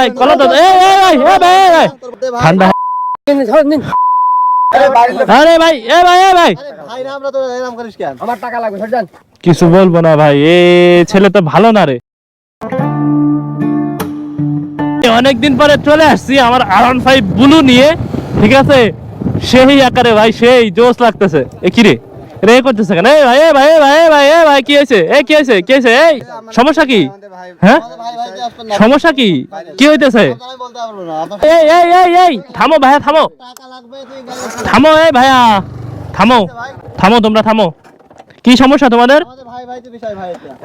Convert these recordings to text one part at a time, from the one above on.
ভাই কলা দাও ভাই ঠান্ডা আরে ভাই ভাই আমার টাকা লাগবে সরজান। কিছু বলবো না ভাই, এ ছেলে তো ভালো না রে। অনেকদিন পরে চলে আসছি আমার R15 ব্লু নিয়ে, ঠিক আছে, সেই আকারে ভাই, সেই জোশ লাগতেছে। এ কি রে রে করতেছে কেন? ভাই কি হয়েছে? কি হয়েছে? এই সমস্যা কি? হ্যাঁ সমস্যা কি? কি হইতেছে? এই থামো ভাইয়া, থামো এই ভাইয়া, থামো তোমরা থামো। কি সমস্যা তোমাদের?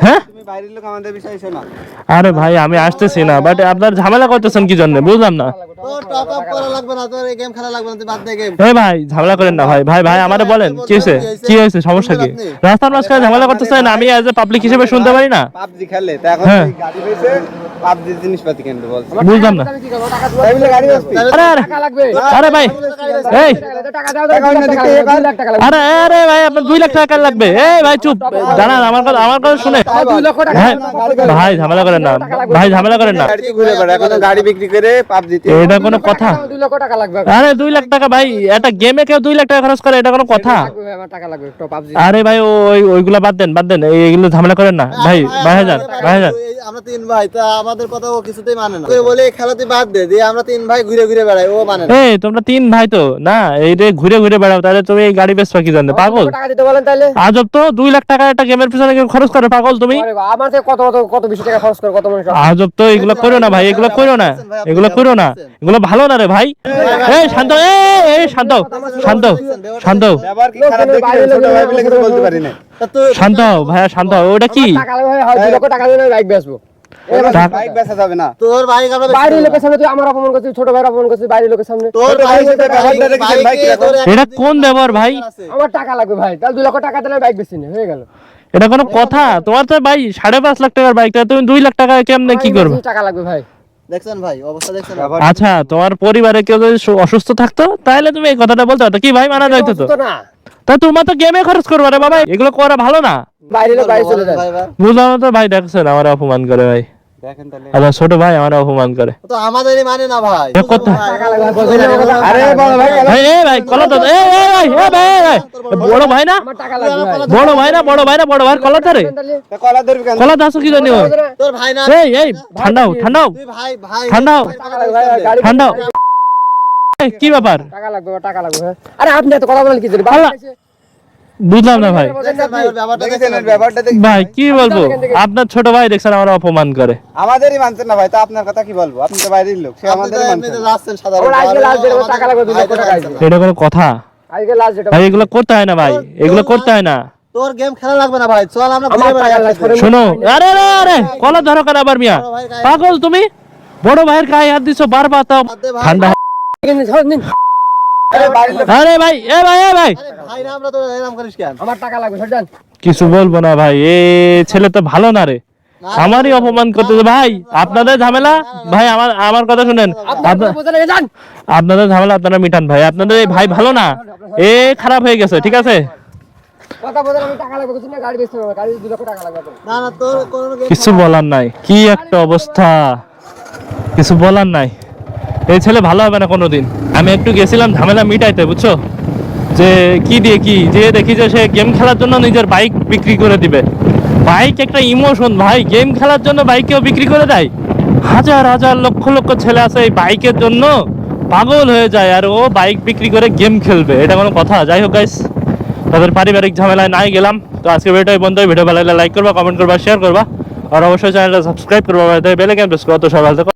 হ্যাঁ আরে ভাই আমি আসতেছি না, বাট আপনার ঝামেলা করতেছেন কি জন্য বুঝলাম না। এই ভাই ঝামেলা করেন না ভাই আমারে বলেন কি হয়েছে সমস্যা কি? রাস্তার মাঝখানে ঝামেলা করতেছেন, আমি অ্যাজ এ পাবলিক হিসেবে শুনতে পারি না? পাবজি খেলে তা এখন গাড়ি পেয়েছে, পাবজি জিনিসপাতি কিনতে বলছে, বুঝলাম না। আরে ভাই এই আরে ভাই আপনার 2 লাখ টাকা লাগবে। এই ভাই চুপ দাঁড়ান, আমার কথা শুনে। ভাই ঝামেলা করেন না, গাড়ি বিক্রি করে পাবজি এটা কোনো কথা? 2 লক্ষ টাকা লাগবে। আরে 2 লাখ টাকা ভাই, একটা গেমে কেউ 2 লাখ টাকা খরচ করে? এটা কোনো কথা? আমার টাকা লাগবে একটু পাবজি। আরে ভাই ওইগুলা বাদ দেন, এইগুলো ঝামেলা করেন না ভাই। ভাইজান আমরা 3 ভাই, তা আমাদের কথা ও কিছুতেই মানে না। বলে খেলাতে বাদ দে, দিয়ে আমরা 3 ভাই ঘুরে বেড়াই, ও মানে না। এই তোমরা 3 ভাই তো না, এই রে ঘুরে বেড়াও, তাহলে তুমি এই গাড়ি বেচবা কি জানো? পাগল টাকা দিতে বলেন তাহলে। আজব তো, 2 লাখ টাকা একটা গেমের পিছনে কেউ খরচ করে? পাগল তুমি। আমার থেকে কত বেশি টাকা খরচ করে কত মানুষ। আজব তো, এগুলো করো না ভাই, এগুলো করো না, এগুলো ভালো না রে ভাই। এই শান্ত, এই শান্ত ব্যবহার কি খারাপ দেখি ছোট ভাই বলে কিছু বলতে পারি না। শান্ত ভাইয়া শান্ত। ওটা কি? টাকা লাগবে ভাই, 2 লক্ষ টাকা দিলে বাইক বেচবো। বাইক বেচা যাবে না। তোর ভাই কারণে বাইরের লোকের সামনে তুই আমার অপমান করছিস, ছোট ভাইয়ের অপমান করছিস বাইরের লোকের সামনে। তোর ভাই সাথে ব্যবহারটা দেখেছেন ভাই কি রকম? এটা কোন ব্যবহার ভাই? আমার টাকা লাগবে ভাই, তাহলে 2 লক্ষ টাকা দিলে বাইক বেচি না, হয়ে গেল। এটা কোনো কথা? তোমার তো ভাই 5.5 লাখ টাকার বাইকটা তুমি 2 লাখ টাকা কেমনে কি করবে? টাকা লাগবে ভাই। দেখছেন ভাই অবস্থা দেখছেন? আচ্ছা তোমার পরিবারে কেউ যদি অসুস্থ থাকতো তাহলে তুমি এই কথাটা বলতে পারতো, কি ভাই মানা যাইতো তো। না তা তোমার তো গেমে খরচ করবে রে বাবা, এগুলো করা ভালো না। বাইরে লোক বাইরে চলে যায়। বুঝলাম না তো ভাই, দেখছেন আমার অপমান করে ভাই। দেখেন তাহলে আচ্ছা ছোট ভাই আমার অপমান করে তো আমাদেরই মানে না ভাই। আরে বড় ভাই এই ভাই কলা দাও। ভাই বড় ভাই না, আমার টাকা লাগবে ভাই। বড় ভাইয়ের কলা ধরে কলা ধরবি কেন? কলা দাও কি জানি? তোর ভাই না। এই ঠান্ডাও তুই ভাই টাকা লাগবে ভাই, গাড়ি কি ব্যাপার? টাকা লাগবে ভাই। আরে আপনি এত কথা বলেন কি জন্য? বুঝলাম না ভাই। দেখছেন ভাই ওর ব্যাপারটা দেখেছেন দেখছেন? এর ব্যাপারটা দেখি। ভাই কি বলবো, আপনার ছোট ভাই দেখছেন আমার অপমান করে। আমাদেরই মানছেন না ভাই, তা আপনার কথা কি বলবো? আপনি তো বাইরের লোক, সে আমাদেরই মানছেন না। যাচ্ছেন সাধারণ ওর আজকে লাস্ট ডেট, টাকা লাগবে 2 লক্ষ টাকা। এটা কোনো কথা? আজকে লাস্ট ডেট ভাই এগুলো করতে হয় না ভাই, এগুলো করতে হয় না। তোর গেম খেলা লাগবে না ভাই, চল আমরা আমার ঘুরে টাকা বেড়াই। লাগবে। শোনো, আরে কলা ধরো কেন আবার মিয়া? পাগল তুমি? বড় ভাইয়ের গায়ে হাত দিছো বারবার, তো ঠান্ডা। আরে ভাই ভাই ভাই না, আমরা তো এরকম করিস কেন? আমার টাকা লাগবে সরজান। কিছু বলবো না ভাই, এ ছেলে তো ভালো না রে, আমারই অপমান করতেছে ভাই। আপনাদের ঝামেলা ভাই, আমার কথা শুনেন, আপনাদের ঝামেলা আপনারা মিটান ভাই। আপনাদের এই ভাই ভালো না, এ খারাপ হয়ে গেছে, ঠিক আছে? কথা বলেন, আমি টাকা লাগবে কিছু না, গাড়ি বেচতে হবে, গাড়ি 2 লক্ষ টাকা লাগবে। না তোর কোনো কিছু বলার নাই, কি একটা অবস্থা, কিছু বলার নাই। এই ছেলে ভালো হবে না কোনোদিন। আমি একটু গেছিলাম ঝামেলা মিটাইতে, বুঝছো, যে কি দিয়ে কি, যে দেখি যে সে গেম খেলার জন্য নিজের বাইক বিক্রি করে দিবে। বাইক একটা ইমোশন ভাই, গেম খেলার জন্য বাইক কেউ বিক্রি করে দেয়? হাজার লক্ষ ছেলে আছে এই বাইকের জন্য পাগল হয়ে যায়, আর ও বাইক বিক্রি করে গেম খেলবে? এটা কোনো কথা? যাই হোক গাইস, তাদের পারিবারিক ঝামেলায় নাই গেলাম। তো আজকে ভিডিওটাই বন্ধ। ভিডিও ভালো লাগলে লাইক করবা, কমেন্ট করবা, শেয়ার করবা, আর অবশ্যই চ্যানেলটা সাবস্ক্রাইব করবা, বেল আইকন প্রেস করবা। তো সবাই ভালো থেকো।